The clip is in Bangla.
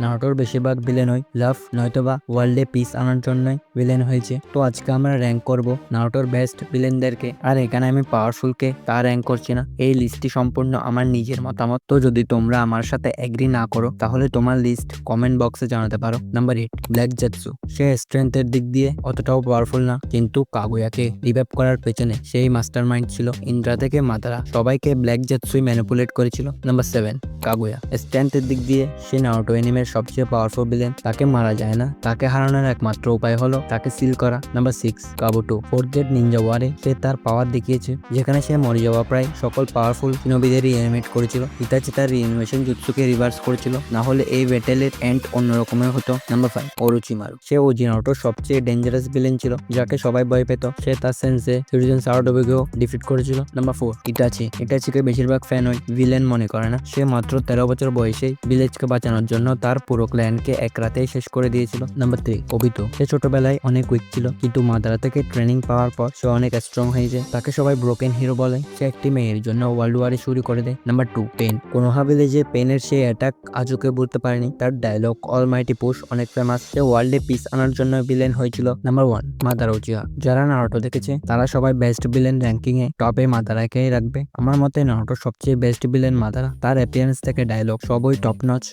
নারুটোর বেশিরভাগ ভিলেনই লাভ নয়তোবা ওয়ার্ল্ডে পিস আনার জন্যই ভিলেন হয়েছে। তো আজকে আমরা র্যাঙ্ক করব নারুটোর বেস্ট ভিলেনদেরকে, আর এখানে আমি পাওয়ারফুলকে তা র্যাঙ্ক করছি না। এই লিস্টটি সম্পূর্ণ আমার নিজের মতামত। তো যদি তোমরা আমার সাথে এগ্রি না করো তাহলে তোমার লিস্ট কমেন্ট বক্সে জানাতে পারো। Number 8, black জেটসু। সে স্ট্রেংথের দিক দিয়ে অতটাও পাওয়ারফুল না, কিন্তু কাগুয়াকে রিভাইভ করার পেছনে সেই মাস্টার মাইন্ড ছিল। ইন্দ্রা থেকে মাতারা সবাইকে ব্ল্যাক জেটসুই ম্যানিপুলেট করেছিল। নাম্বার 7, কাগুয়া। স্ট্রেংথের দিক দিয়ে সে নারুটো অ্যানিমের সবচেয়ে পাওয়ারফুল ভিলেন। তাকে মারা যায় না, তাকে হারানোর একমাত্র উপায় হলো তাকে সিল করা। Number 6, Kabuto. Fourth great ninja ওয়ারে সে তার পাওয়ার দেখিয়েছে, যেখানে সে মরে যাওয়া প্রায় সকল পাওয়ারফুল শিনোবিদের রিঅ্যানিমেট করেছিল। ইতাচি তার রিঅ্যানিমেশন জুৎসুকে রিভার্স করেছিল, না হলে এই ব্যাটেলের এন্ড অন্যরকমের হতো। নাম্বার 5, ওরোচিমারু। সে ওজি নারুটোর সবচেয়ে ডেঞ্জারাস ভিলেন ছিল, যাকে সবাই ভয় পেত। সে তার সেন্সে সিটিজেন সারাটোবিকেও ডিফিট করেছিল। Number 4, Itachi. ইটাচিকে বেশিরভাগ ফ্যান ওই ভিলেন মনে করে না। সে মাত্র 13 বছর বয়সেই ভিলেজকে বাঁচানোর জন্য তার পুরো ক্ল্যানকে এক রাতেই শেষ করে দিয়েছিল। Number 3, Obito. সে ছোটবেলায় অনেক উইক ছিল, কিন্তু মাদারা থেকে ট্রেনিং পাওয়ার পর সে অনেক স্ট্রং হয়ে যায়। তাকে সবাই ব্রোকেন হিরো বলে। সে একটি মেয়ের জন্য ওয়ার্ল্ড ওয়ারে শুরু করে দেয়। Number 2, pen. কোনোহা ভিলেজে পেনের সে অ্যাটাক আজকে বলতে পারেনি। তার ডায়লগ অলমাইটি পুশ অনেক ফেমাস। সে ওয়ার্ল্ডে পিস আনার জন্য ভিলেন হয়েছিল। Number 1, Madara Uchiha. যারা নারুটো দেখেছে তারা সবাই বেস্ট ভিলেন র্যাঙ্কিং এ টপে মাদারাকেই রাখবে। আমার মতে নারুটোর সবচেয়ে বেস্ট ভিলেন মাদারা। তার অ্যাপিয়ারেন্স থেকে ডায়লগ সবই টপ নচ।